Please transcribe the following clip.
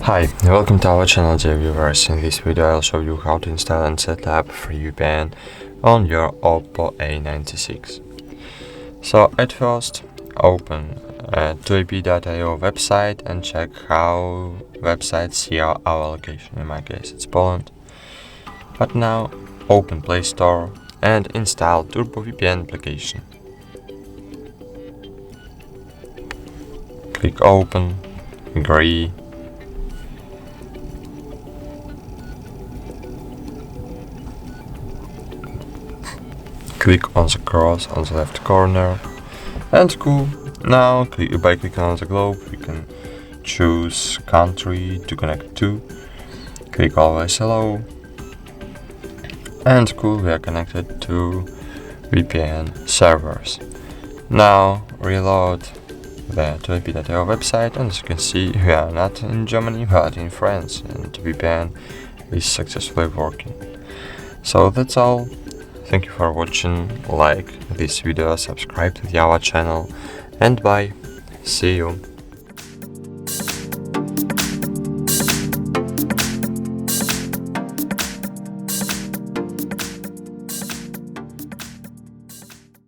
Hi, welcome to our channel, dear viewers. In this video I'll show you how to install and set up free VPN on your OPPO A96. So at first open turbo.io website and check how websites see our location. In my case it's Poland. But now open Play Store and install Turbo VPN application. Click open, agree. Click on the cross on the left corner and cool. Now by clicking on the globe we can choose country to connect to. Click always allow and cool, we are connected to VPN servers. Now reload the turbo.io website and as you can see we are not in Germany but in France and VPN is successfully working. So that's all. Thank you for watching, like this video, subscribe to our channel and bye, see you.